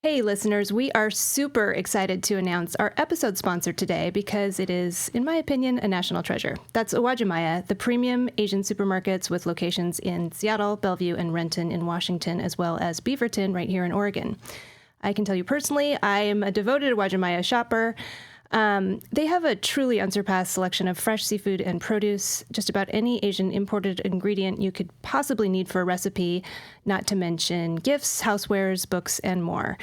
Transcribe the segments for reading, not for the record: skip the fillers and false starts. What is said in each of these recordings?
Hey listeners, we are super excited to announce our episode sponsor today because it is, in my opinion, a national treasure. That's Uwajimaya, the premium Asian supermarkets with locations in Seattle, Bellevue, and Renton in Washington, as well as Beaverton right here in Oregon. I can tell you personally, I am a devoted Uwajimaya shopper. They have a truly unsurpassed selection of fresh seafood and produce, just about any Asian imported ingredient you could possibly need for a recipe, not to mention gifts, housewares, books, and more.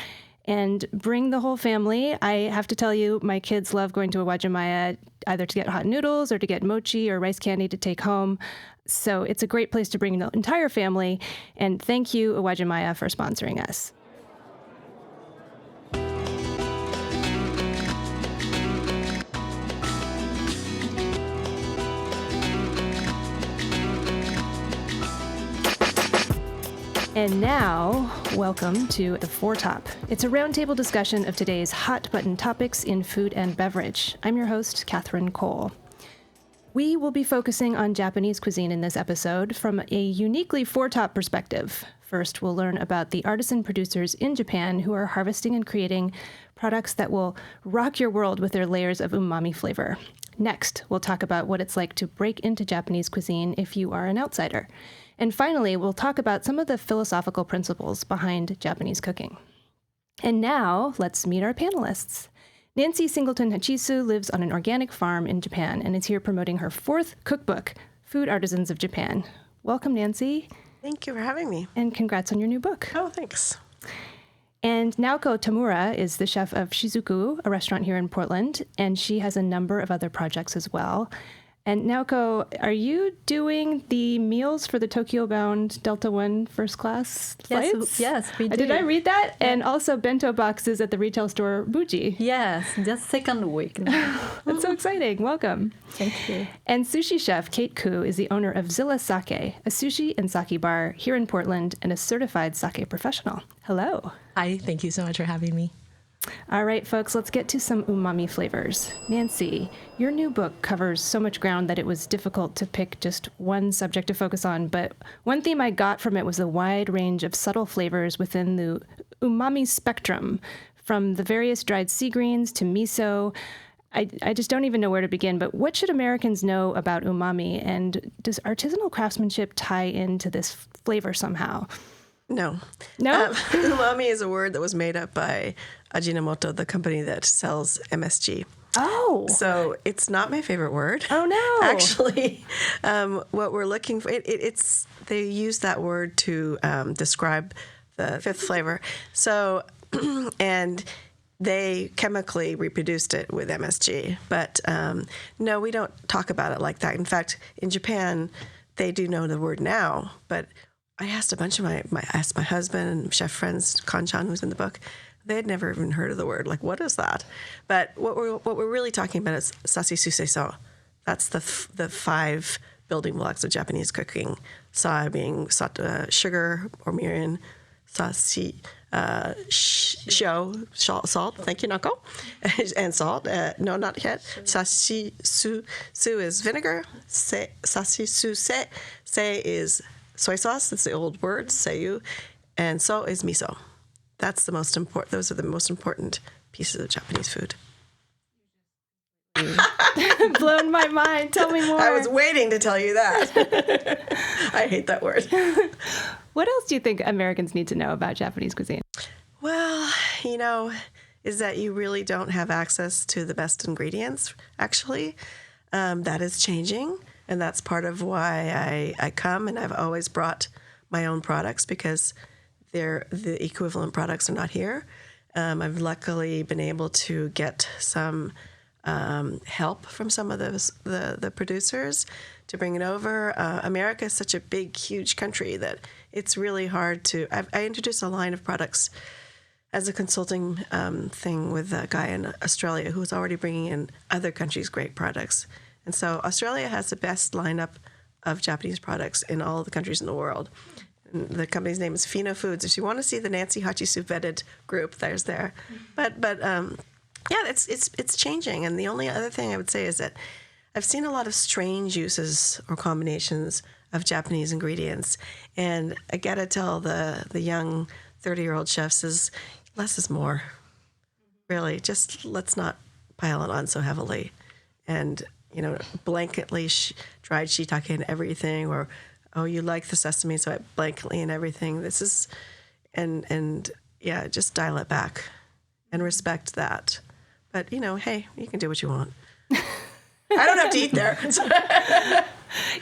And bring the whole family. I have to tell you, my kids love going to Uwajimaya either to get hot noodles or to get mochi or rice candy to take home. So it's a great place to bring the entire family. And thank you, Uwajimaya, for sponsoring us. And now, welcome to The Foretop. It's a roundtable discussion of today's hot-button topics in food and beverage. I'm your host, Catherine Cole. We will be focusing on Japanese cuisine in this episode from a uniquely Foretop perspective. First, we'll learn about the artisan producers in Japan who are harvesting and creating products that will rock your world with their layers of umami flavor. Next, we'll talk about what it's like to break into Japanese cuisine if you are an outsider. And finally, we'll talk about some of the philosophical principles behind Japanese cooking. And now, let's meet our panelists. Nancy Singleton Hachisu lives on an organic farm in Japan and is here promoting her fourth cookbook, Food Artisans of Japan. Welcome, Nancy. Thank you for having me. And congrats on your new book. Oh, thanks. And Naoko Tamura is the chef of Shizuku, a restaurant here in Portland, and she has a number of other projects as well. And Naoko, are you doing the meals for the Tokyo-bound Delta One first class flights? Yes, we do. Did I read that? Yeah. And also bento boxes at the retail store Buji. Yes, just second week now. That's so exciting. Welcome. Thank you. And sushi chef Kate Koo is the owner of Zilla Sake, a sushi and sake bar here in Portland and a certified sake professional. Hello. Hi, thank you so much for having me. All right, folks, let's get to some umami flavors. Nancy, your new book covers so much ground that it was difficult to pick just one subject to focus on, but one theme I got from it was the wide range of subtle flavors within the umami spectrum, from the various dried sea greens to miso. I just don't even know where to begin, but what should Americans know about umami, and does artisanal craftsmanship tie into this flavor somehow? No. No? Umami is a word that was made up by Ajinomoto, the company that sells MSG. Oh. So it's not my favorite word. Oh, no. Actually, what we're looking for, they use that word to describe the fifth flavor. So, and they chemically reproduced it with MSG. But no, we don't talk about it like that. In fact, in Japan, they do know the word now, but I asked a bunch of I asked my husband and chef friends, Kanchan, who's in the book. They had never even heard of the word. Like, what is that? But what we're really talking about is sashi suseiso. That's the five building blocks of Japanese cooking. Sa being sugar or mirin, sashi, salt. Thank you, Nako. And salt. No, not yet. Sashi su is vinegar. Sashi su se is soy sauce, that's the old word, seiyu, and so is miso. That's the most important. Those are the most important pieces of Japanese food. Blown my mind. Tell me more. I was waiting to tell you that. I hate that word. What else do you think Americans need to know about Japanese cuisine? Well, is that you really don't have access to the best ingredients, actually. That is changing. And that's part of why I come, and I've always brought my own products because the equivalent products are not here. I've luckily been able to get some help from some of the producers to bring it over. America is such a big, huge country that it's really hard to. I introduced a line of products as a consulting thing with a guy in Australia who was already bringing in other countries' great products. And so Australia has the best lineup of Japanese products in all the countries in the world. And the company's name is Fino Foods. If you want to see the Nancy Hachisu vetted group, there's there. But yeah, it's changing. And the only other thing I would say is that I've seen a lot of strange uses or combinations of Japanese ingredients. And I got to tell the young 30-year-old chefs is less is more. Really, just let's not pile it on so heavily, and blanketly dried shiitake in everything, or oh, you like the sesame, so I blanketly in everything. This is, and yeah, just dial it back, and respect that. But hey, you can do what you want. I don't have to eat there.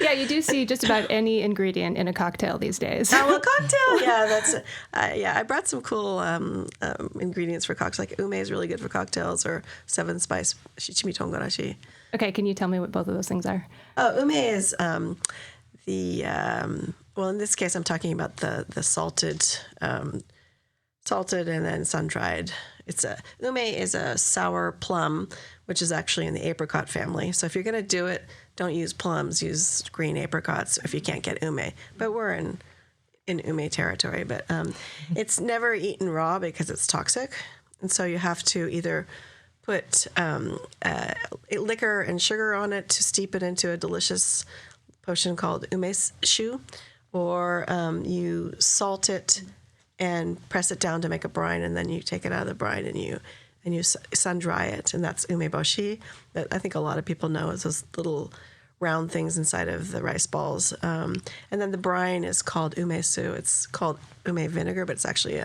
Yeah, you do see just about any ingredient in a cocktail these days. Oh, a cocktail. Yeah, that's I brought some cool ingredients for cocktails. Like ume is really good for cocktails, or 7-spice shichimi tongarashi. Okay, can you tell me what both of those things are? Oh, ume is well, in this case, I'm talking about the salted and then sun-dried. Ume is a sour plum, which is actually in the apricot family. So if you're going to do it, don't use plums, use green apricots if you can't get ume. But we're in ume territory. But it's never eaten raw because it's toxic. And so you have to either put liquor and sugar on it to steep it into a delicious potion called umeshu, or you salt it and press it down to make a brine, and then you take it out of the brine and you sun dry it, and that's umeboshi. That I think a lot of people know is those little round things inside of the rice balls. And then the brine is called umesu. It's called ume vinegar, but it's actually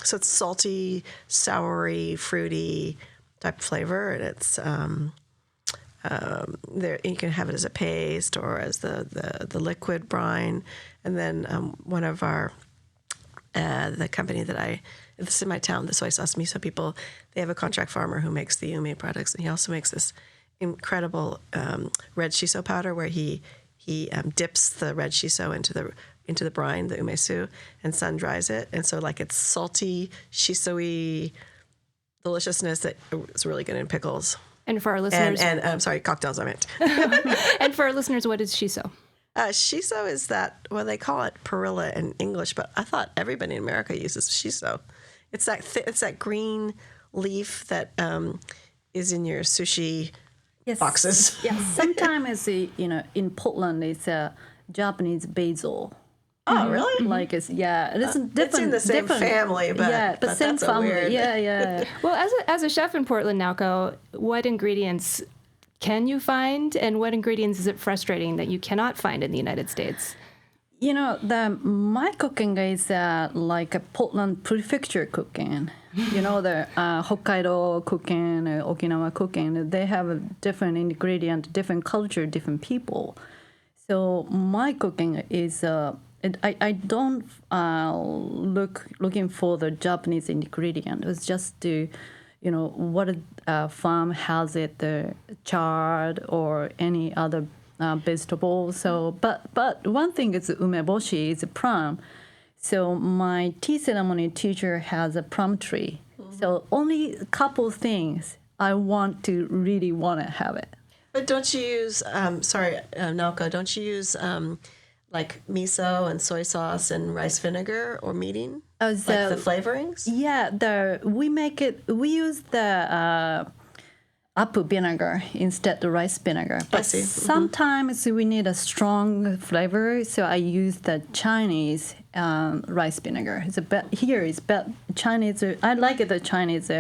so it's salty, soury, fruity type of flavor, and it's there you can have it as a paste or as the liquid brine. And then one of our the company this is in my town, the soy sauce miso people, they have a contract farmer who makes the ume products, and he also makes this incredible red shiso powder where he dips the red shiso into the brine, the umesu, and sun dries it, and so like it's salty, shiso-y deliciousness that is really good in pickles. And for our listeners, and I'm sorry, cocktails I meant. And for our listeners, what is shiso? Shiso is they call it perilla in English, but I thought everybody in America uses shiso. It's that green leaf that is in your sushi boxes. Yeah, sometimes in Portland it's a Japanese basil. Oh, really? Like it's it's different. It's in the same family, but same that's family. weird. Yeah. Well, as a chef in Portland, Naoko, what ingredients can you find, and what ingredients is it frustrating that you cannot find in the United States? My cooking is like a Portland prefecture cooking. The Hokkaido cooking, Okinawa cooking, they have a different ingredient, different culture, different people. So my cooking is I don't looking for the Japanese ingredient. It's just to what farm has it, the chard or any other vegetable. So, but one thing is umeboshi is a plum. So my tea ceremony teacher has a plum tree. Mm-hmm. So only a couple things I really want to have it. But don't you use Naoko? Don't you use like miso and soy sauce and rice vinegar or meading? Like the flavorings? Yeah, we use the apple vinegar instead of the rice vinegar. But sometimes we need a strong flavor, so I use the Chinese rice vinegar. Chinese. I like the Chinese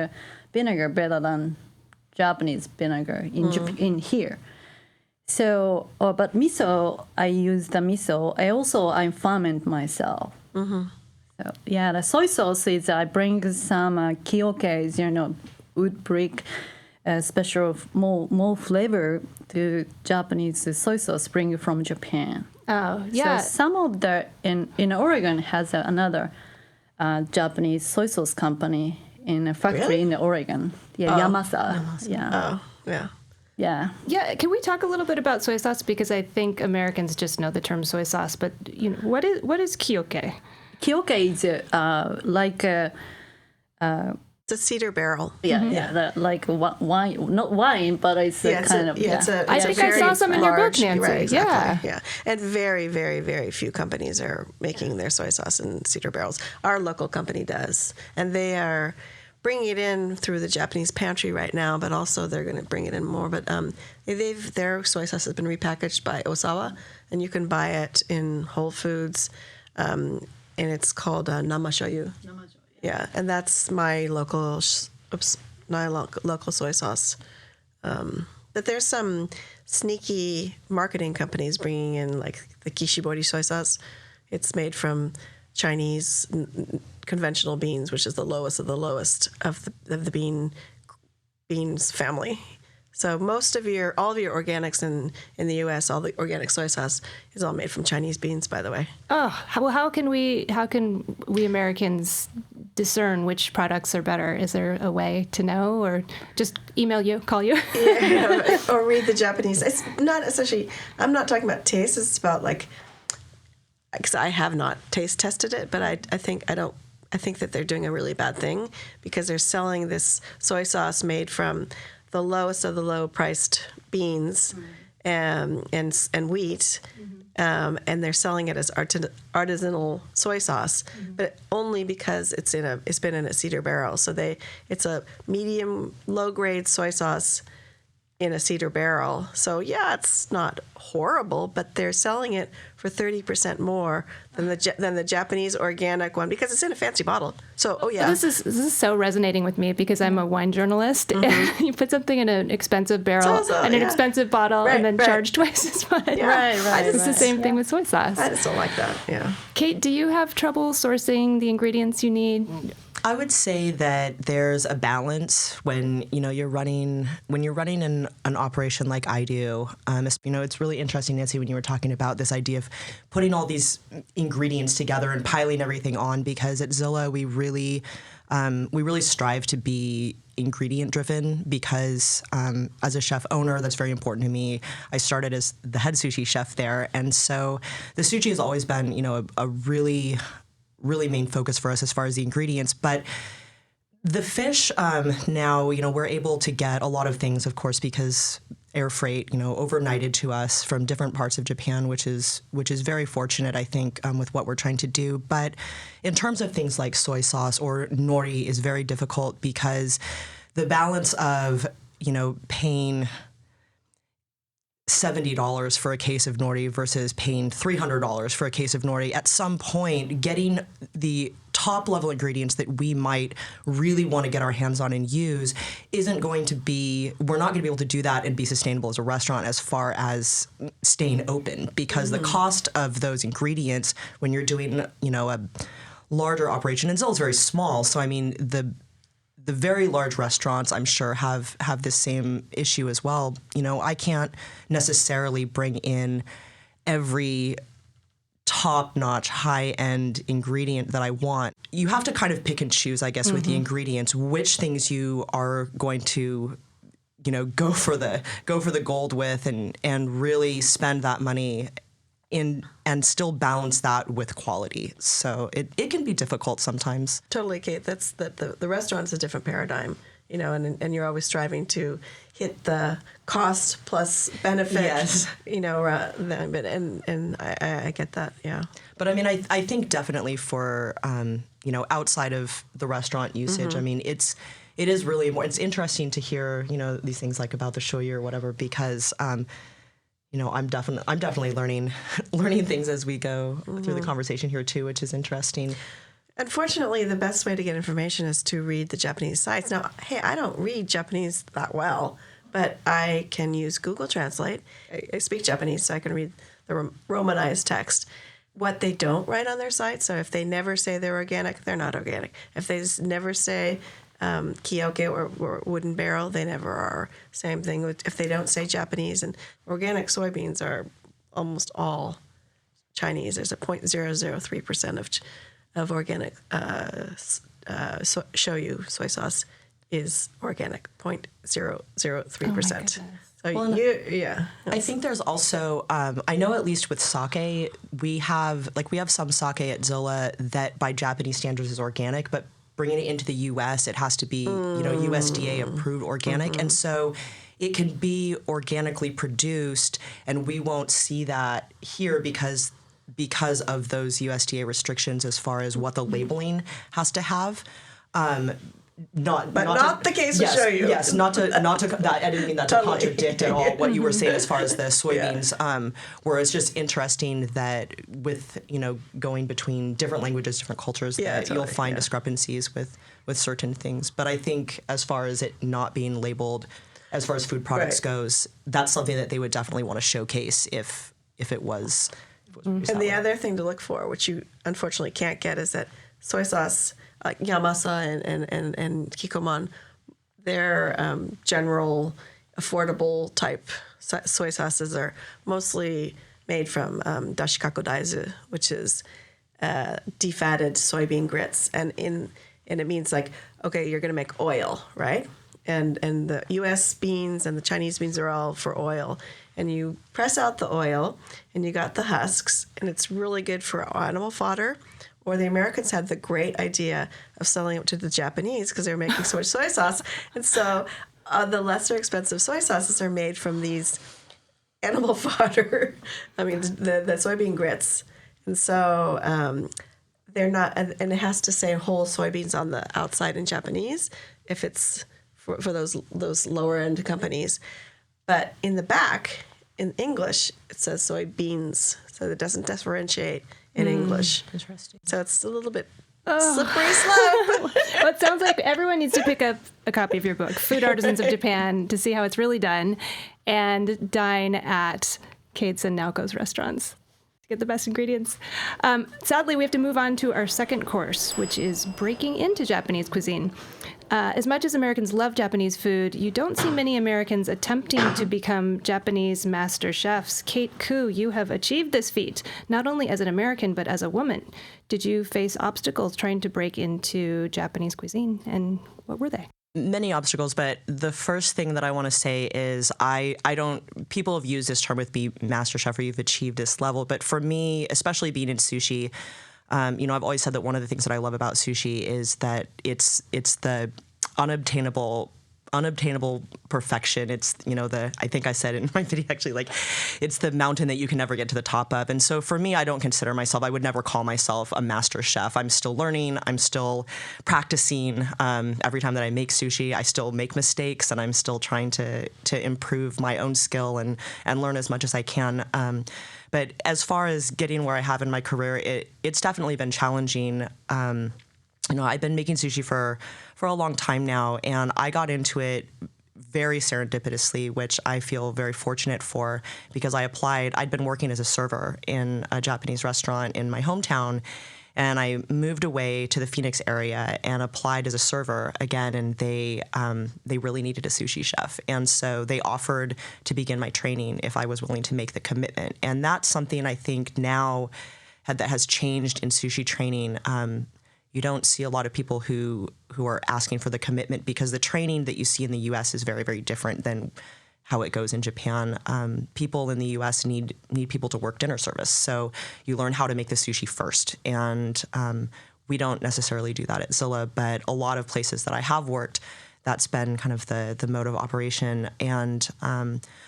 vinegar better than Japanese vinegar in here. So, but miso, I use the miso. I ferment myself. Mm-hmm. So yeah, the soy sauce is I bring some kiyokes, wood brick, special more flavor to Japanese soy sauce bring from Japan. Oh yeah. So some of the in Oregon has another Japanese soy sauce company in a factory in Oregon. Yeah, Yamasa. Yeah. Oh yeah. Yeah. Yeah. Can we talk a little bit about soy sauce, because I think Americans just know the term soy sauce, but what is kiyoke? Kiyoke is like a. It's a cedar barrel. Yeah, yeah, like wine, not wine, but it's a kind of. I think I saw some in your book, Nancy. Right, exactly. Yeah. And very, very, very few companies are making their soy sauce in cedar barrels. Our local company does, and they are bringing it in through the Japanese pantry right now, but also they're going to bring it in more. But their soy sauce has been repackaged by Osawa, and you can buy it in Whole Foods, and it's called namashoyu. Yeah, and that's my local, local soy sauce. But there's some sneaky marketing companies bringing in like the Kishibori soy sauce. It's made from Chinese conventional beans, which is the lowest of the lowest of the beans family. So all of your organics in the U.S., all the organic soy sauce is all made from Chinese beans, by the way. Oh, how can we Americans discern which products are better? Is there a way to know, or just email you, call you? Yeah, or read the Japanese. It's not essentially. I'm not talking about taste. It's about because I have not taste tested it, but I think that they're doing a really bad thing because they're selling this soy sauce made from the lowest of the low-priced beans and wheat, and they're selling it as artisanal soy sauce, but only because it's been in a cedar barrel. So it's a medium low-grade soy sauce in a cedar barrel. So yeah, it's not horrible, but they're selling it for 30% more than the Japanese organic one because it's in a fancy bottle. So This is so resonating with me because I'm a wine journalist. You put something in an expensive barrel and an expensive bottle and then charge twice as much. Yeah. Right. It's the same thing with soy sauce. I just don't like that. Yeah. Kate, do you have trouble sourcing the ingredients you need? I would say that there's a balance when you're running an operation like I do. It's really interesting, Nancy, when you were talking about this idea of putting all these ingredients together and piling everything on. Because at Zilla, we really strive to be ingredient driven because as a chef owner, that's very important to me. I started as the head sushi chef there, and so the sushi has always been a really main focus for us as far as the ingredients. But the fish, now, we're able to get a lot of things, of course, because air freight, overnighted to us from different parts of Japan, which is very fortunate, I think, with what we're trying to do. But in terms of things like soy sauce or nori is very difficult because the balance of, paying $70 for a case of nori versus paying $300 for a case of nori, at some point getting the top level ingredients that we might really want to get our hands on and use we're not going to be able to do that and be sustainable as a restaurant as far as staying open, because the cost of those ingredients when you're doing a larger operation, and Zilla's very small, so I mean the very large restaurants, I'm sure, have this same issue as well. I can't necessarily bring in every top-notch, high-end ingredient that I want. You have to kind of pick and choose, I guess, with the ingredients, which things you are going to, go for the gold with and really spend that money in and still balance that with quality. So it can be difficult sometimes. Totally, Kate. That's the restaurant's a different paradigm, and you're always striving to hit the cost plus benefit. Yes. And I get that. Yeah. But I mean, I think definitely for outside of the restaurant usage, I mean, it is really more. It's interesting to hear these things like about the shoyu or whatever, because I'm definitely learning things as we go through the conversation here too, which is interesting. Unfortunately, the best way to get information is to read the Japanese sites. Now, hey, I don't read Japanese that well, but I can use Google Translate. I speak Japanese, so I can read the Romanized text. What they don't write on their site, so if they never say they're organic, they're not organic. If they never say kioke or wooden barrel, they never are. Same thing if they don't say Japanese. And organic soybeans are almost all Chinese. There's a 0.003% of organic shoyu soy sauce is organic, 0.003%. I think there's also, I know at least with sake, we have some sake at Zilla that by Japanese standards is organic, but bringing it into the U.S., it has to be, USDA approved organic. And so it can be organically produced, and we won't see that here because of those USDA restrictions as far as what the labeling has to have. not the case to show you. Yes, not to that. I didn't mean that to contradict at all what you were saying as far as the soybeans. Where it's just interesting that with going between different languages, different cultures, that you'll find discrepancies with certain things. But I think as far as it not being labeled, as far as food products goes, that's something that they would definitely want to showcase if it was. And the other thing to look for, which you unfortunately can't get, is that soy sauce, like Yamasa and Kikkoman, they're general, affordable type soy sauces are mostly made from dashikaku daizu, which is defatted soybean grits, and it means like, okay, you're going to make oil, right? And the U.S. beans and the Chinese beans are all for oil. And you press out the oil, and you got the husks, and it's really good for animal fodder. Or the Americans had the great idea of selling it to the Japanese because they were making so much soy sauce. And so the lesser expensive soy sauces are made from these animal fodder, the soybean grits. And so they're not, and it has to say whole soybeans on the outside in Japanese if it's for those lower end companies. But in the back, in English, it says soybeans, so it doesn't differentiate in English. Interesting. So it's a little bit slippery slope. Well, it sounds like everyone needs to pick up a copy of your book, Food Artisans of Japan, to see how it's really done, and dine at Kate's and Naoko's restaurants to get the best ingredients. Sadly, we have to move on to our second course, which is breaking into Japanese cuisine. As much as Americans love Japanese food, you don't see many Americans attempting to become Japanese master chefs. Kate Koo, you have achieved this feat, not only as an American, but as a woman. Did you face obstacles trying to break into Japanese cuisine, and what were they? Many obstacles, but the first thing that I want to say is people have used this term with be master chef or you've achieved this level, but for me, especially being in sushi, I've always said that one of the things that I love about sushi is that it's the unobtainable perfection. It's, I think I said it in my video actually, like it's the mountain that you can never get to the top of. And so for me, I don't consider myself, I would never call myself a master chef. I'm still learning. I'm still practicing. Every time that I make sushi, I still make mistakes and I'm still trying to improve my own skill and learn as much as I can. But as far as getting where I have in my career, it's definitely been challenging. I've been making sushi for a long time now, and I got into it very serendipitously, which I feel very fortunate for because I'd been working as a server in a Japanese restaurant in my hometown, and I moved away to the Phoenix area and applied as a server again, and they really needed a sushi chef. And so they offered to begin my training if I was willing to make the commitment. And that's something I think now that has changed in sushi training. You don't see a lot of people who are asking for the commitment because the training that you see in the U.S. is very, very different than how it goes in Japan. People in the U.S. need people to work dinner service. So you learn how to make the sushi first. And we don't necessarily do that at Zilla, but a lot of places that I have worked, that's been kind of the mode of operation. And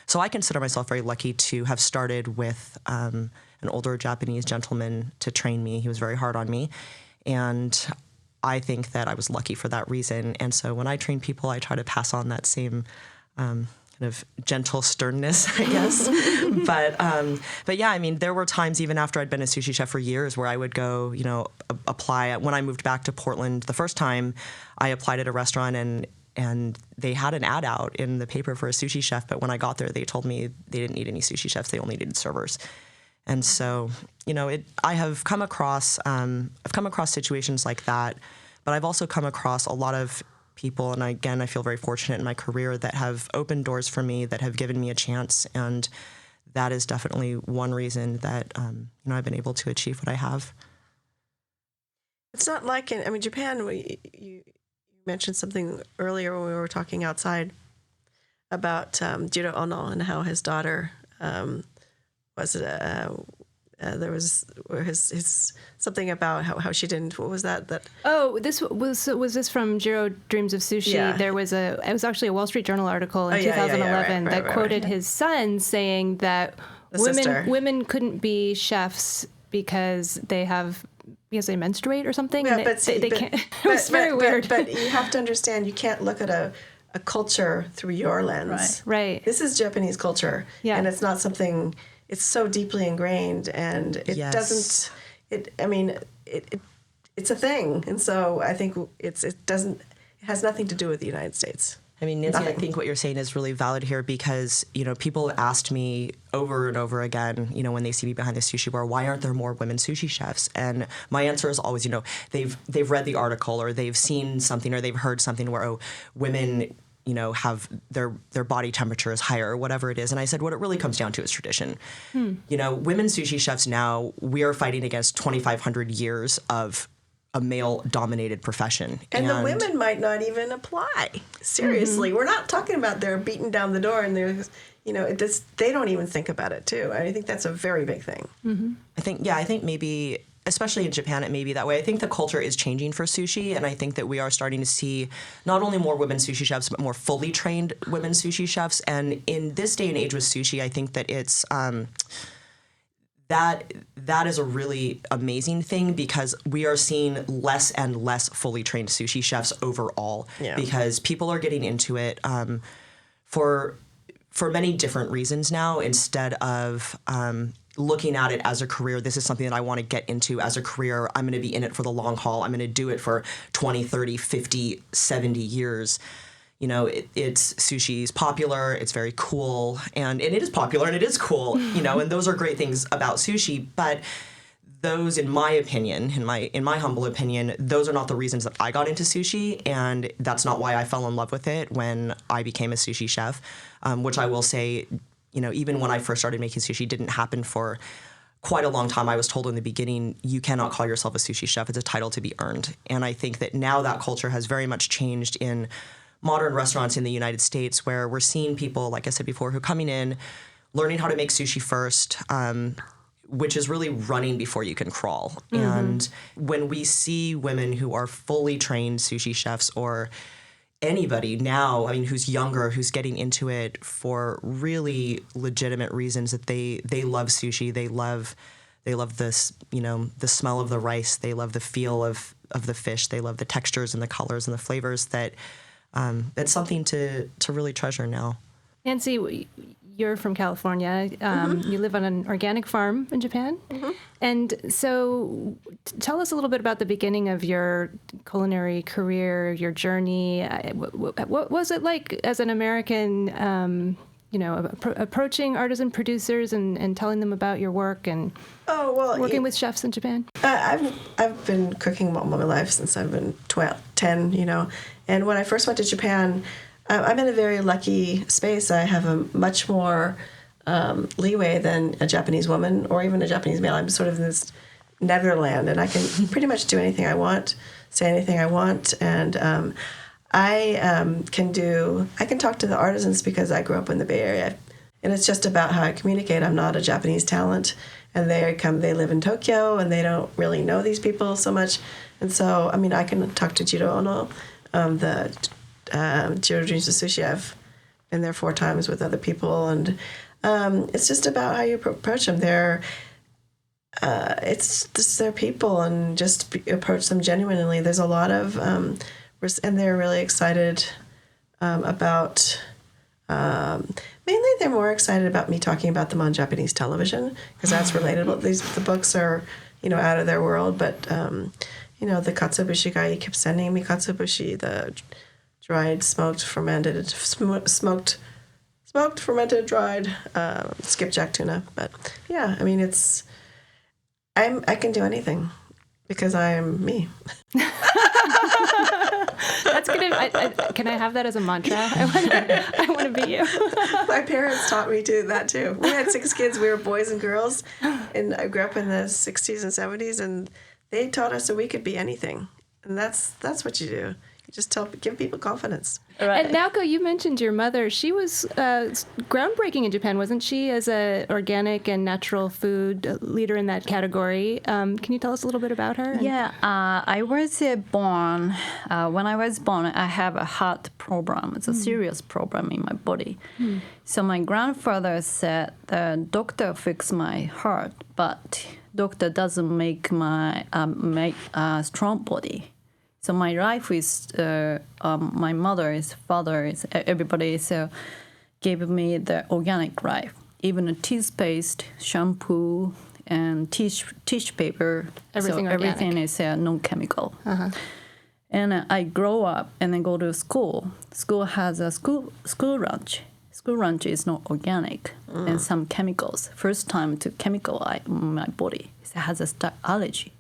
so I consider myself very lucky to have started with an older Japanese gentleman to train me. He was very hard on me. And I think that I was lucky for that reason. And so when I train people, I try to pass on that same kind of gentle sternness, I guess. But yeah, there were times even after I'd been a sushi chef for years where I would go, apply. When I moved back to Portland the first time, I applied at a restaurant and they had an ad out in the paper for a sushi chef. But when I got there, they told me they didn't need any sushi chefs. They only needed servers. And so, I have come across situations like that, but I've also come across a lot of people, and I feel very fortunate in my career that have opened doors for me, that have given me a chance, and that is definitely one reason that I've been able to achieve what I have. It's not like Japan. You mentioned something earlier when we were talking outside about Jiro Ono and how his daughter. There was his something about how she didn't. What was that? Oh, was this from Jiro Dreams of Sushi? Yeah. It was actually a Wall Street Journal article in 2011 that quoted his son saying that women couldn't be chefs because they have because they menstruate or something. Yeah, and but they can't. It was very weird. But you have to understand, you can't look at a culture through your lens. Right. This is Japanese culture. Yeah. And it's not something, it's so deeply ingrained, and it doesn't, it's a thing. And so I think it has nothing to do with the United States. I mean, Nancy, I think what you're saying is really valid here because, people have asked me over and over again, when they see me behind the sushi bar, why aren't there more women sushi chefs? And my answer is always, they've read the article or they've seen something or they've heard something where, women, have their body temperature is higher or whatever it is. And I said, what it really comes down to is tradition. Women sushi chefs now, we are fighting against 2,500 years of a male-dominated profession. And the women might not even apply. Seriously. We're not talking about they're beaten down the door and they're, they don't even think about it, too. I think that's a very big thing. I think maybe, especially in Japan, it may be that way. I think the culture is changing for sushi, and I think that we are starting to see not only more women sushi chefs, but more fully trained women sushi chefs. And in this day and age with sushi, I think that it's... That is a really amazing thing because we are seeing less and less fully trained sushi chefs overall because people are getting into it for many different reasons now instead of looking at it as a career. This is something that I want to get into as a career. I'm going to be in it for the long haul. I'm going to do it for 20, 30, 50, 70 years. It's sushi's popular, it's very cool, and it is popular and it is cool, and those are great things about sushi, but those, in my opinion, in my humble opinion, those are not the reasons that I got into sushi, and that's not why I fell in love with it when I became a sushi chef, which I will say, even when I first started making sushi, didn't happen for quite a long time. I was told in the beginning, you cannot call yourself a sushi chef, it's a title to be earned, and I think that now that culture has very much changed in modern restaurants in the United States where we're seeing people, like I said before, who are coming in, learning how to make sushi first, which is really running before you can crawl. And when we see women who are fully trained sushi chefs or anybody now, who's younger, who's getting into it for really legitimate reasons that they love sushi, they love this, the smell of the rice, they love the feel of the fish, they love the textures and the colors and the flavors that it's something to really treasure now. Nancy, you're from California. You live on an organic farm in Japan. And so tell us a little bit about the beginning of your culinary career, your journey. What was it like as an American, approaching artisan producers and telling them about your work and working with chefs in Japan? I've been cooking all my life since I've been 10, And when I first went to Japan, I'm in a very lucky space. I have a much more leeway than a Japanese woman or even a Japanese male. I'm sort of in this netherland, and I can pretty much do anything I want, say anything I want, and I can talk to the artisans because I grew up in the Bay Area, and it's just about how I communicate. I'm not a Japanese talent, and they live in Tokyo, and they don't really know these people so much, and so I can talk to Jiro Ono, the Jiro Dreams of Sushi. I've been there 4 times with other people, and it's just about how you approach them. It's just their people, and just approach them genuinely. There's a lot of and they're really excited about. Mainly, they're more excited about me talking about them on Japanese television because that's relatable. The books are, out of their world. But the katsubushi guy, he kept sending me katsubushi, the dried, fermented, dried skipjack tuna. But yeah, I can do anything because I am me. That's gonna. Can I have that as a mantra? I want to be you. My parents taught me that too. We had 6 kids. We were boys and girls, and I grew up in the 60s and 70s, and they taught us that we could be anything, and that's what you do. You just give people confidence. Right. And Naoko, you mentioned your mother. She was groundbreaking in Japan, wasn't she, as a organic and natural food leader in that category? Can you tell us a little bit about her? Yeah, I was born. When I was born, I have a heart problem. It's a serious problem in my body. So my grandfather said the doctor fixed my heart, but doctor doesn't make my strong body. So my life is my mother, is father, is everybody. So gave me the organic life, even a toothpaste, shampoo, and tissue paper. Everything so organic. Everything is non-chemical. And I grow up and then go to school. School has a school lunch. School lunch is not organic and some chemicals. First time to chemical my body. It has a allergy.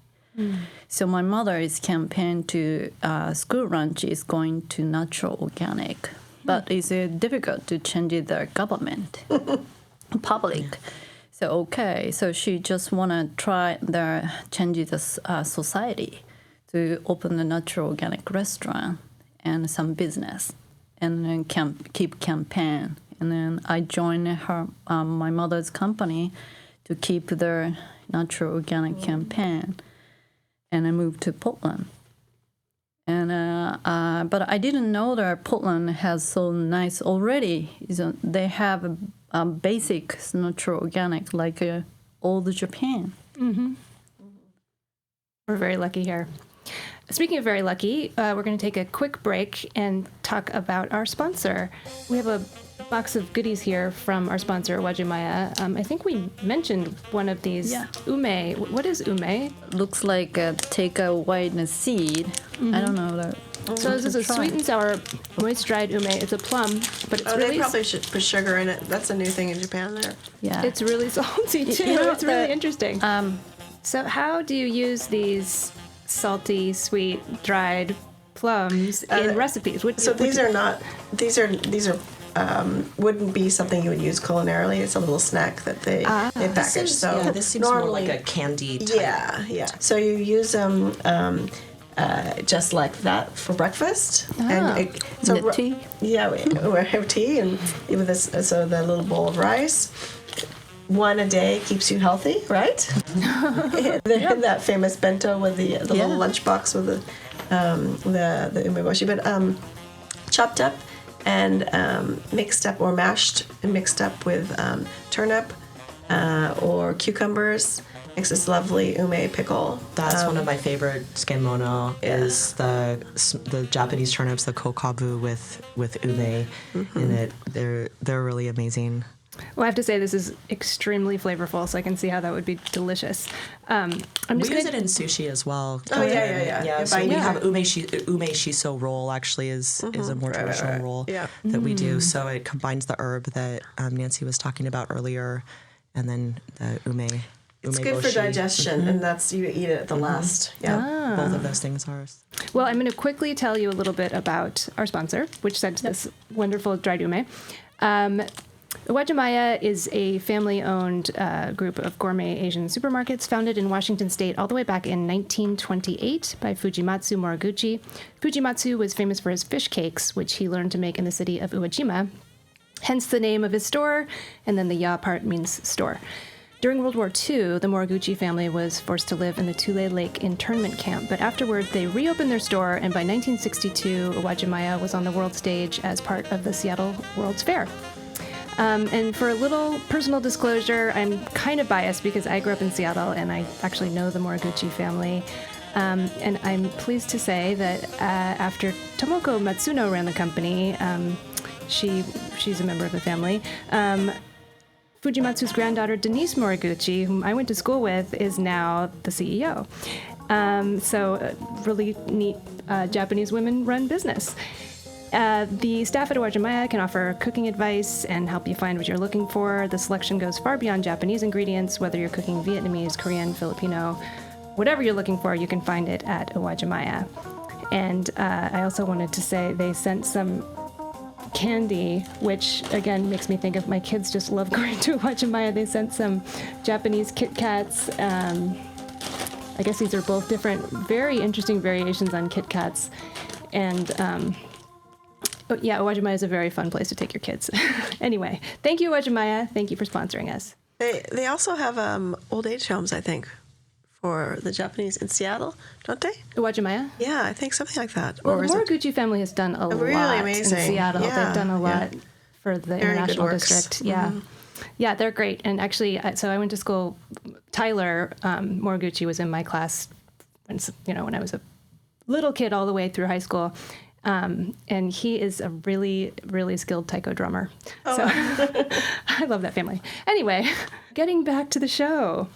So my mother is campaign to school lunch is going to natural organic. But it's difficult to change the government, public. So so she just want to try change the society to open a natural organic restaurant and some business, and then keep campaign. And then I joined my mother's company to keep their natural organic campaign, and I moved to Portland. And but I didn't know that Portland has so nice already. They have a basic natural organic like old Japan. We're very lucky here. Speaking of very lucky, we're going to take a quick break and talk about our sponsor. We have a box of goodies here from our sponsor, Uwajimaya. I think we mentioned one of these. Yeah. Ume. What is ume? Looks like take a white seed. I don't know that. So this is a sweet and sour, moist-dried ume. It's a plum, but it's They really probably should put sugar in it. That's a new thing in Japan there. Yeah. it's really salty too. You know, It's really the- interesting. So how do you use these salty, sweet, dried plums in recipes? So these are wouldn't be something you would use culinarily. It's a little snack that they package. This seems more like a candy type. Yeah. So you use them just like that for breakfast. The tea? Yeah, we have tea and with this. So the little bowl of rice. One a day keeps you healthy, right? That famous bento with the little lunchbox with the umeboshi, but chopped up and mixed up or mashed and mixed up with turnip or cucumbers. Makes this lovely ume pickle. That's one of my favorite tsukemono is the Japanese turnips, the kokabu with ume in it. They're really amazing. Well, I have to say this is extremely flavorful, so I can see how that would be delicious. We use it in sushi as well. Oh, yeah. So we have ume shiso roll actually is a more traditional roll that we do. So it combines the herb that Nancy was talking about earlier, and then the ume. It's good for digestion, and that's you eat it at the last. Yeah. Both of those things are. Well, I'm going to quickly tell you a little bit about our sponsor, which sent this wonderful dried ume. Uwajimaya is a family-owned group of gourmet Asian supermarkets founded in Washington State all the way back in 1928 by Fujimatsu Moriguchi. Fujimatsu was famous for his fish cakes, which he learned to make in the city of Uwajima, hence the name of his store, and then the ya part means store. During World War II, the Moriguchi family was forced to live in the Tule Lake internment camp, but afterward they reopened their store, and by 1962, Uwajimaya was on the world stage as part of the Seattle World's Fair. And for a little personal disclosure, I'm kind of biased because I grew up in Seattle and I actually know the Moriguchi family. And I'm pleased to say that after Tomoko Matsuno ran the company, she's a member of the family, Fujimatsu's granddaughter Denise Moriguchi, whom I went to school with, is now the CEO. So really neat Japanese women-run business. The staff at Uwajimaya can offer cooking advice and help you find what you're looking for. The selection goes far beyond Japanese ingredients, whether you're cooking Vietnamese, Korean, Filipino, whatever you're looking for, you can find it at Uwajimaya. And I also wanted to say they sent some candy, which again makes me think of my kids just love going to Uwajimaya. They sent some Japanese Kit Kats. I guess these are both different, very interesting variations on Kit Kats. And but yeah, Uwajimaya is a very fun place to take your kids. Anyway, thank you, Uwajimaya. Thank you for sponsoring us. They also have old age homes, I think, for the Japanese in Seattle, don't they? Uwajimaya? Yeah, I think something like that. Well, Or the is it Moriguchi family has done a really lot amazing. in Seattle. Yeah, They've done a lot for the Very good international works. district. Yeah. Yeah, they're great. And actually, so I went to school. Tyler Moriguchi was in my class when I was a little kid all the way through high school. And he is a really, really skilled taiko drummer. Oh. So I love that family. Anyway, getting back to the show,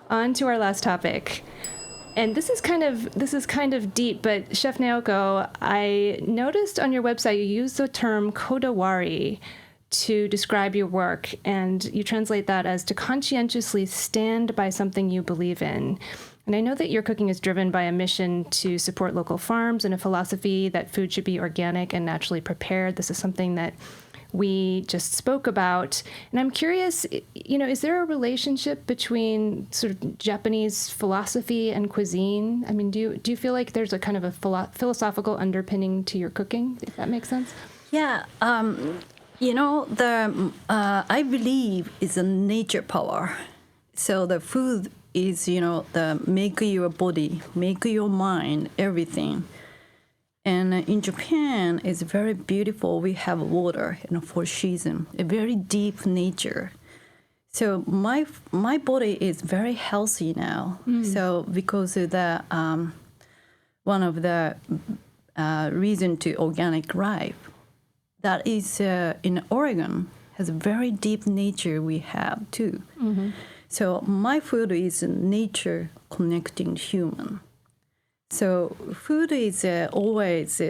on to our last topic. And this is kind of deep, but Chef Naoko, I noticed on your website you use the term kodawari to describe your work, and you translate that as to conscientiously stand by something you believe in. And I know that your cooking is driven by a mission to support local farms and a philosophy that food should be organic and naturally prepared. This is something that we just spoke about. And I'm curious, is there a relationship between sort of Japanese philosophy and cuisine? I mean, do you feel like there's a kind of a philosophical underpinning to your cooking, if that makes sense? Yeah. I believe it's a nature power. So the food is, the make your body, make your mind, everything. And in Japan, it's very beautiful. We have water in 4 seasons, a very deep nature. So my body is very healthy now. So because of that, one of the reason to organic life, that is in Oregon, has a very deep nature we have too. Mm-hmm. So my food is nature connecting human. So food is always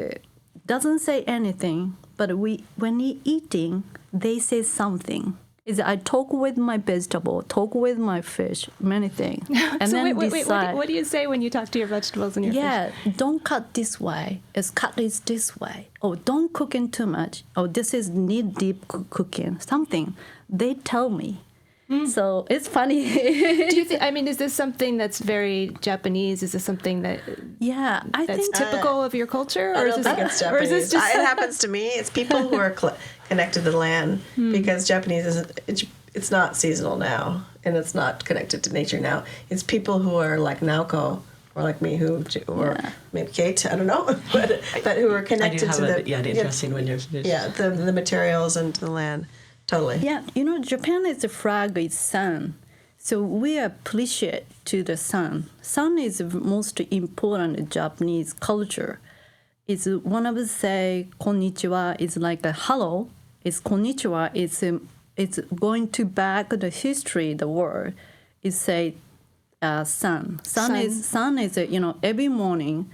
doesn't say anything, but when you eating, they say something. Is I talk with my vegetable, talk with my fish, many things, and so then wait, decide. What do you say when you talk to your vegetables and your fish? Yeah, don't cut this way. It's cut is this way. Oh, don't cook in too much. Oh, this is need deep cooking. Something they tell me. So it's funny. Do you think? I mean, is this something that's very Japanese? Is this something that I that's think typical of your culture, I don't think it's Japanese. or is this just it happens to me. It's people who are connected to the land because Japanese isn't. It's not seasonal now, and it's not connected to nature now. It's people who are like Naoko or like me or maybe Kate. I don't know, but who are connected to the interesting when you're the materials and the land. Totally. Yeah, Japan is the flag is sun. So we appreciate to the sun. Sun is the most important Japanese culture. It's one of the say konnichiwa is like a hello. It's konnichiwa. It's going to back the history, the world. It say sun. Sun is every morning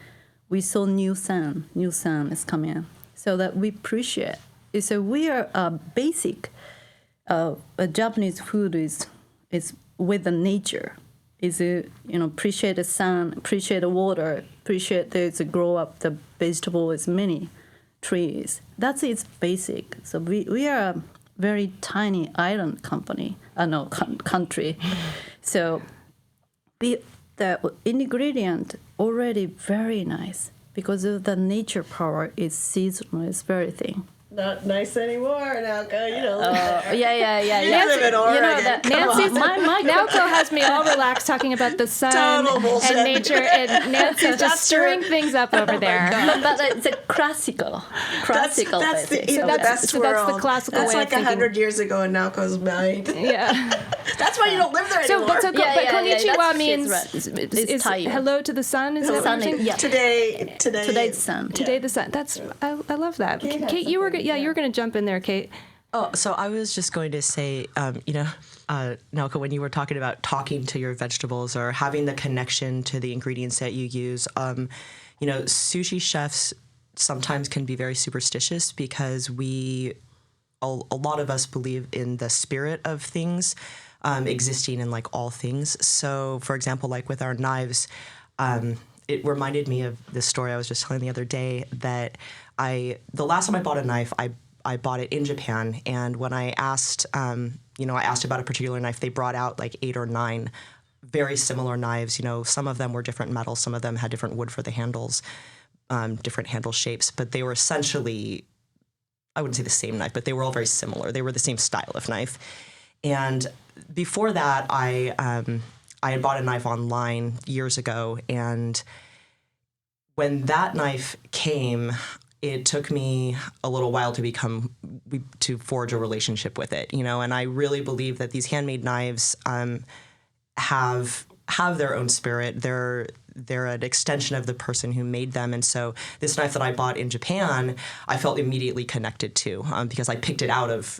we saw new sun is coming. So that we appreciate. So we are basic. Japanese food is with the nature. Is appreciate the sun, appreciate the water, appreciate the grow up the vegetable is many trees. That's its basic. So we are a very tiny island country. So the ingredient already very nice because of the nature power is seasonal. It's very thing. Not nice anymore, Naoko. Yeah. Live in Oregon. Naoko has me all relaxed talking about the sun and nature, and Nancy's just stirring things up over there. But it's a classical. That's the best world. That's the classical that's way like of thinking. 100 years ago in Naoko's mind. Yeah. That's why you don't live there anymore. But konnichiwa means is Thai. hello to the sun. Is that what you're saying? Yeah. Today's sun. Today the sun. That's I love that. Kate, you were going to jump in there, Kate. Oh, so I was just going to say, Naoko, when you were talking about talking to your vegetables or having the connection to the ingredients that you use, sushi chefs sometimes can be very superstitious because a lot of us believe in the spirit of things existing in like all things. So, for example, like with our knives, it reminded me of this story I was just telling the other day that the last time I bought a knife, I bought it in Japan, and when I asked, I asked about a particular knife, they brought out like 8 or 9 very similar knives. Some of them were different metals, some of them had different wood for the handles, different handle shapes, but they were essentially, I wouldn't say the same knife, but they were all very similar. They were the same style of knife. And before that, I had bought a knife online years ago, and when that knife came, it took me a little while to become to forge a relationship with it, and I really believe that these handmade knives have their own spirit. They're an extension of the person who made them. And so this knife that I bought in Japan, I felt immediately connected to because I picked it out of,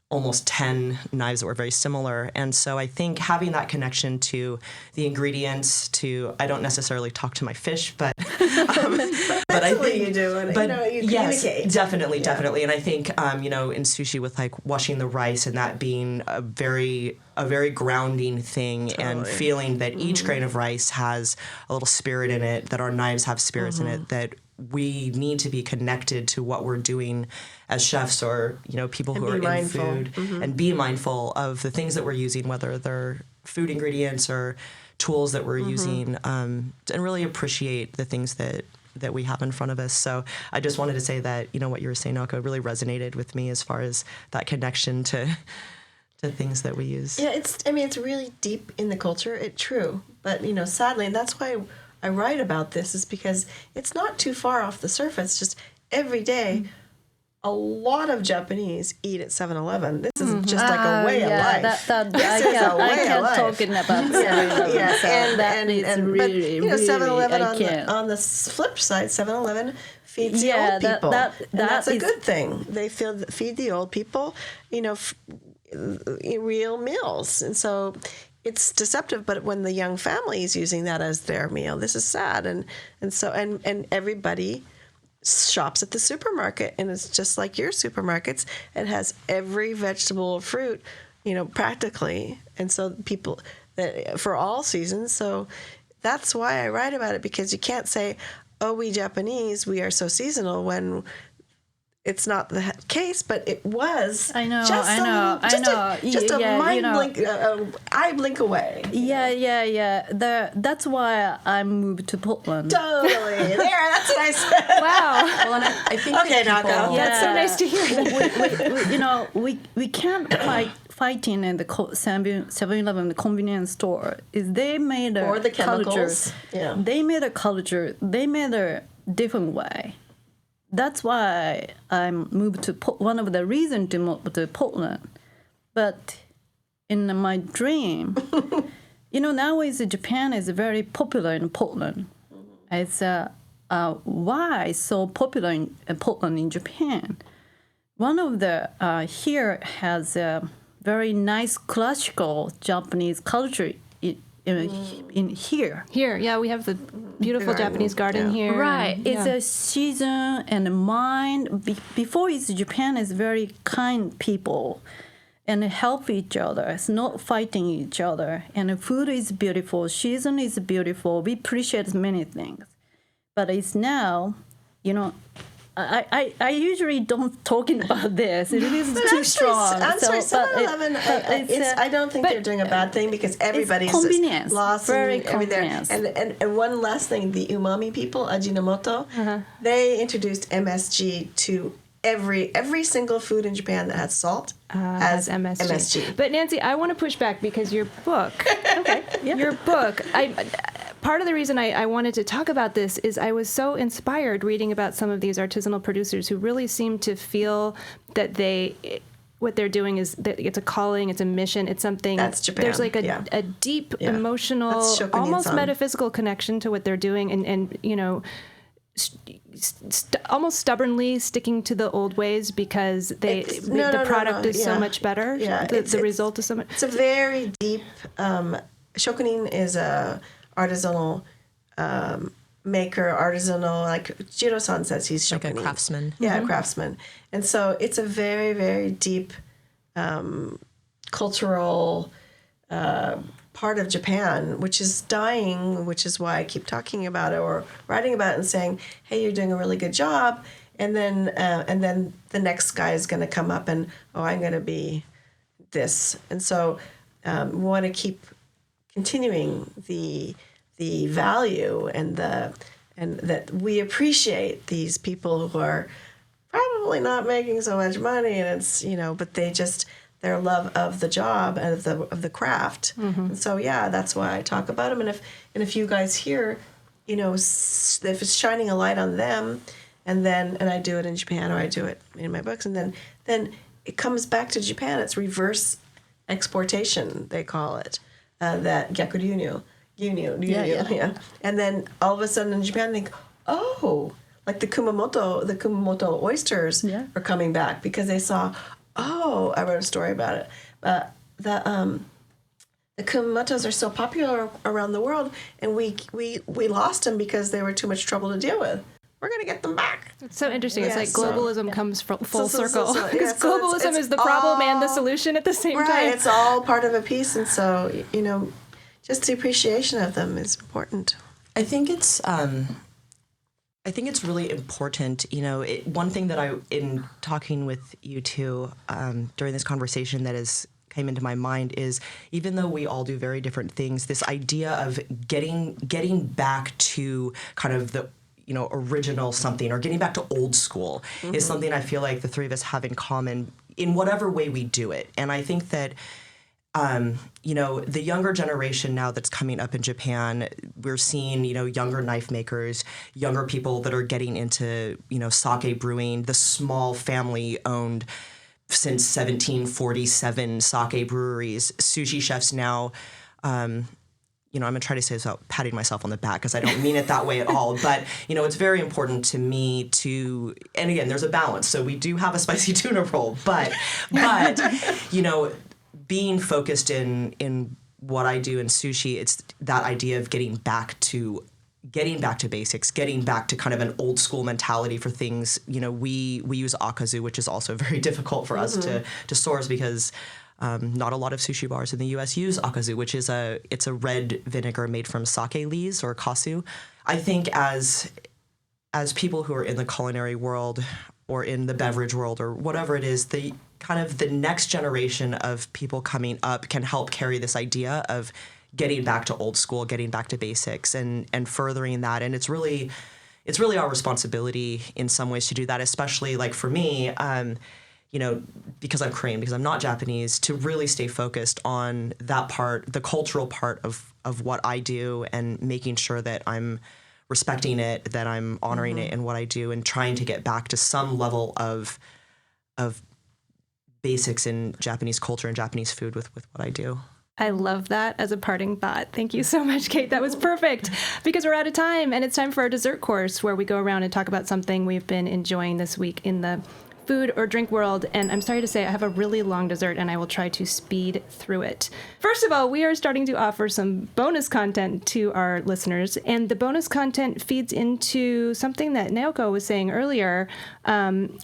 almost 10 knives that were very similar. And so I think having that connection to the ingredients, I don't necessarily talk to my fish, but but I think you do, and you yes, communicate. Definitely. And I think in sushi with like washing the rice and that being a very grounding thing, and feeling that each grain of rice has a little spirit in it, that our knives have spirits in it, that we need to be connected to what we're doing as chefs or people who are in food, and be mindful of the things that we're using, whether they're food ingredients or tools that we're using, and really appreciate the things that we have in front of us. So I just wanted to say that what you were saying, Naoko, really resonated with me as far as that connection to things that we use. Yeah, it's really deep in the culture. It's true, but sadly, and that's why I write about this, is because it's not too far off the surface. Just every day, a lot of Japanese eat at 7-Eleven. This is just like a way of life. I can't talk about 7-Eleven. But 7-Eleven on the flip side, 7-Eleven feeds the old people, that's a good thing. They feed the old people, real meals, and so it's deceptive. But when the young family is using that as their meal, this is sad, and everybody shops at the supermarket, and it's just like your supermarkets. It has every vegetable or fruit, practically, and so people that for all seasons. So that's why I write about it, because you can't say, "Oh, we Japanese, we are so seasonal," when it's not the case, but it was. I know. Just a mind blink, eye blink away. Yeah. That's why I moved to Portland. Totally. That's what I said. Wow. Well, and I think okay, Naoko. That's so nice to hear. We can't fighting in the 7-Eleven convenience store. Is they made a or the chemicals. Culture. Yeah. They made a culture. They made a different way. That's why I moved to one of the reasons to move to Portland. But in my dream, nowadays Japan is very popular in Portland. It's why so popular in Portland in Japan. One of the here has a very nice classical Japanese culture in here. Here, yeah, we have the beautiful Japanese garden here. Right. And, it's a season and a mind. Before Japan is very kind people and help each other. It's not fighting each other. And the food is beautiful. Season is beautiful. We appreciate many things. But it's now, I usually don't talking about this. It is too strong. I'm sorry, 7-Eleven, I don't think they're doing a bad thing, because everybody's convenience. Lost Very convenience. And one last thing, the umami people, Ajinomoto, they introduced MSG to every single food in Japan that has salt has MSG. But Nancy, I want to push back, because your book, your book, part of the reason I wanted to talk about this is I was so inspired reading about some of these artisanal producers who really seem to feel that what they're doing is that it's a calling, it's a mission, it's something. That's Japan. There's like a deep emotional, almost metaphysical connection to what they're doing, and almost stubbornly sticking to the old ways, because the product is so much better. Yeah, the result is so much. It's a very deep. Shokunin is a artisanal maker, like Jiro-san says, he's shokunin. Like a craftsman. Yeah, a craftsman. And so it's a very, very deep cultural part of Japan, which is dying, which is why I keep talking about it or writing about it and saying, hey, you're doing a really good job. And then the next guy is going to come up and, I'm going to be this. And so we want to keep continuing the value and that we appreciate these people who are probably not making so much money, and it's but they just their love of the job and of the craft. And so that's why I talk about them. And if you guys hear, if it's shining a light on them, and I do it in Japan, or I do it in my books, and then it comes back to Japan. It's reverse exportation, they call it, that gyakuryunyu. Yeah. And then all of a sudden in Japan, they think, oh, like the Kumamoto oysters are coming back because they saw, oh, I wrote a story about it. The Kumamotos are so popular around the world, and we lost them because they were too much trouble to deal with. We're going to get them back. It's so interesting. It's like globalism comes full circle. Because globalism is the problem and the solution at the same time. Right, it's all part of a piece, and so, just the appreciation of them is important. I think it's really important. One thing that in talking with you two during this conversation that came into my mind is, even though we all do very different things, this idea of getting back to kind of the original something, or getting back to old school is something I feel like the three of us have in common in whatever way we do it. And I think that the younger generation now that's coming up in Japan, we're seeing, younger knife makers, younger people that are getting into, sake brewing, the small family-owned, since 1747 sake breweries, sushi chefs now, I'm going to try to say this without patting myself on the back because I don't mean it that way at all. But, it's very important to me and again, there's a balance. So we do have a spicy tuna roll, but being focused in what I do in sushi, it's that idea of getting back to basics, getting back to kind of an old school mentality for things. We use akazu, which is also very difficult for us to source because not a lot of sushi bars in the U.S. use akazu, which is it's a red vinegar made from sake leaves or kasu. I think as people who are in the culinary world or in the beverage world or whatever it is, the next generation of people coming up can help carry this idea of getting back to old school, getting back to basics, and furthering that. And it's really our responsibility in some ways to do that, especially like for me, because I'm Korean, because I'm not Japanese, to really stay focused on that part, the cultural part of what I do, and making sure that I'm respecting it, that I'm honoring it in what I do, and trying to get back to some level of basics in Japanese culture and Japanese food with what I do. I love that as a parting thought. Thank you so much, Kate. That was perfect, because we're out of time, and it's time for our dessert course, where we go around and talk about something we've been enjoying this week in the food or drink world. And I'm sorry to say I have a really long dessert, and I will try to speed through it. First of all, we are starting to offer some bonus content to our listeners, and the bonus content feeds into something that Naoko was saying earlier,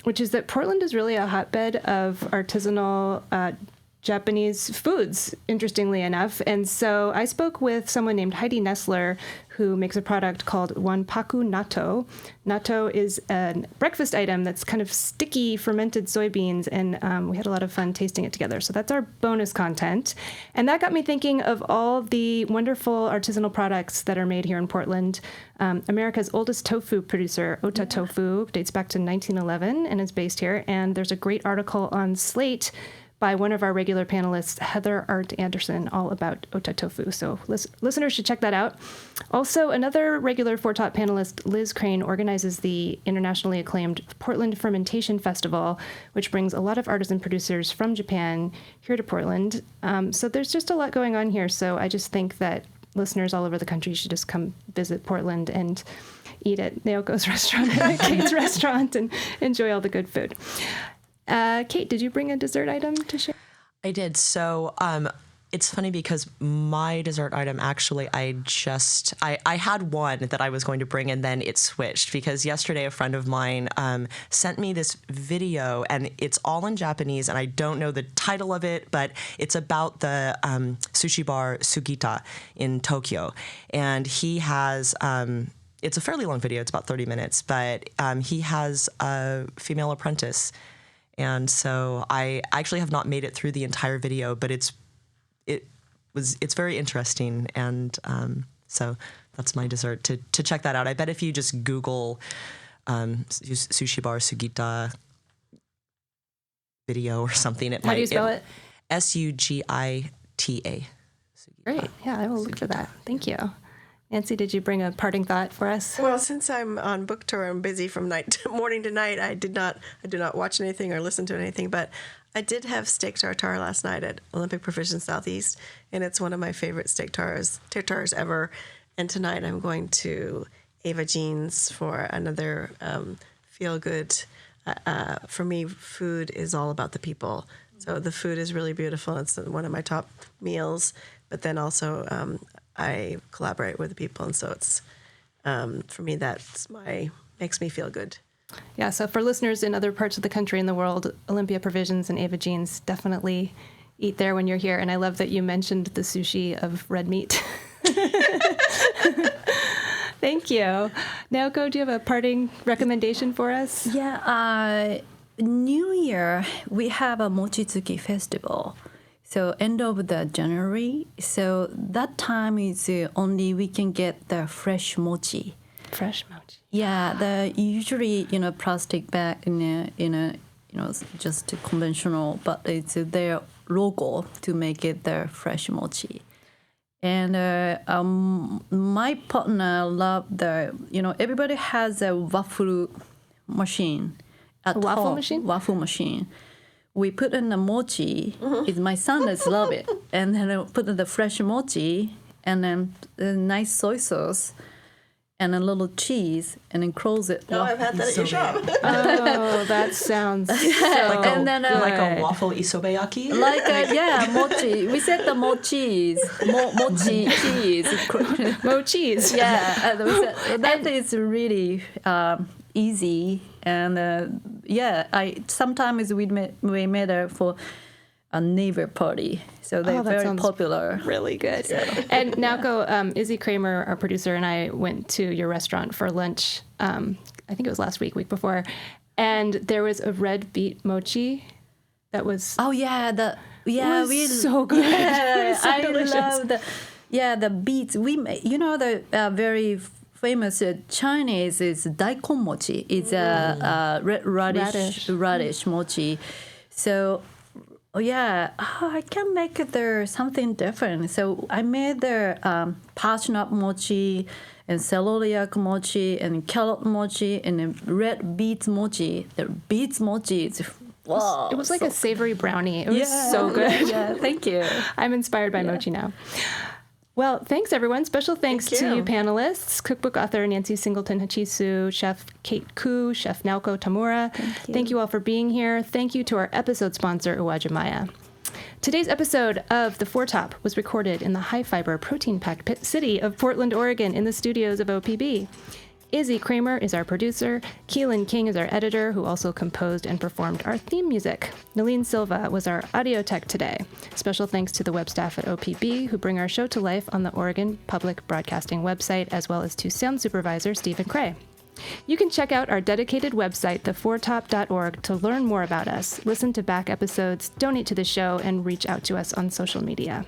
which is that Portland is really a hotbed of artisanal Japanese foods, interestingly enough. And so I spoke with someone named Heidi Nessler, who makes a product called Wanpaku Natto. Natto is a breakfast item that's kind of sticky fermented soybeans, and we had a lot of fun tasting it together. So that's our bonus content. And that got me thinking of all the wonderful artisanal products that are made here in Portland. America's oldest tofu producer, Ota Tofu, dates back to 1911 and is based here. And there's a great article on Slate by one of our regular panelists, Heather Art Anderson, all about Ota Tofu. So listeners should check that out. Also, another regular Four Top panelist, Liz Crane, organizes the internationally acclaimed Portland Fermentation Festival, which brings a lot of artisan producers from Japan here to Portland. So there's just a lot going on here. So I just think that listeners all over the country should just come visit Portland and eat at Naoko's restaurant, Kate's restaurant, and enjoy all the good food. Kate, did you bring a dessert item to share? I did. So it's funny because my dessert item, actually, I had one that I was going to bring, and then it switched because yesterday a friend of mine sent me this video, and it's all in Japanese, and I don't know the title of it, but it's about the sushi bar Sugita in Tokyo. And he has... it's a fairly long video. It's about 30 minutes, but he has a female apprentice. And so I actually have not made it through the entire video, but it's very interesting. And so that's my dessert, to check that out. I bet if you just Google sushi bar Sugita video or something, How do you spell it? Sugita. Great. Yeah, I will look for that. Thank you. Nancy, did you bring a parting thought for us? Well, since I'm on book tour and busy from morning to night, I do not watch anything or listen to anything, but I did have steak tartare last night at Olympic Provision Southeast, and it's one of my favorite steak tartares ever. And tonight I'm going to Ava Jean's for another feel-good. For me, food is all about the people. So the food is really beautiful. It's one of my top meals, but then also I collaborate with the people, and so it's for me makes me feel good. Yeah, so for listeners in other parts of the country and the world, Olympia Provisions and Ava Jean's, definitely eat there when you're here. And I love that you mentioned the sushi of red meat. Thank you. Naoko, do you have a parting recommendation for us? Yeah, New Year, we have a Mochitsuki festival. So end of the January. So that time is only we can get the fresh mochi. Fresh mochi. Yeah, the usually plastic bag in a just conventional, but it's their logo to make it the fresh mochi. And my partner loved everybody has a waffle machine at home. Waffle machine. We put in the mochi. My son does love it. And then I put in the fresh mochi and then a nice soy sauce and a little cheese and then close it. No, I've had that at your shop. Oh, that sounds so and then, good. Like a waffle isobeyaki? Mochi. We said the mochi cheese. Mochis. Yeah, and we said, that is really easy. And sometimes we made it for a neighbor party, so they're very popular. Really good. So. And Naoko, Izzy Kramer, our producer, and I went to your restaurant for lunch. I think it was last week before, and there was a red beet mochi that was. Oh yeah, so good. Yeah, so I delicious. love the beets. We the very famous Chinese is daikon mochi. It's a red radish mochi. So, I can make there something different. So I made the parsnip mochi and celeriac mochi and carrot mochi and then red beets mochi. The beets mochi is wow. It was like a savory brownie. It was so good. Yeah, thank you. I'm inspired by mochi now. Well, thanks, everyone. Special thanks to you panelists, cookbook author Nancy Singleton Hachisu, Chef Kate Koo, Chef Naoko Tamura. Thank you all for being here. Thank you to our episode sponsor, Uwajimaya. Today's episode of The Foretop was recorded in the high-fiber, protein-packed city of Portland, Oregon, in the studios of OPB. Izzy Kramer is our producer. Keelan King is our editor, who also composed and performed our theme music. Nalene Silva was our audio tech today. Special thanks to the web staff at OPB, who bring our show to life on the Oregon Public Broadcasting website, as well as to sound supervisor Stephen Cray. You can check out our dedicated website, theforetop.org, to learn more about us, listen to back episodes, donate to the show, and reach out to us on social media.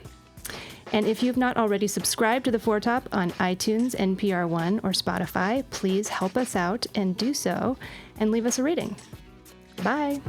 And if you've not already subscribed to The Foretop on iTunes, NPR One, or Spotify, please help us out and do so and leave us a rating. Bye.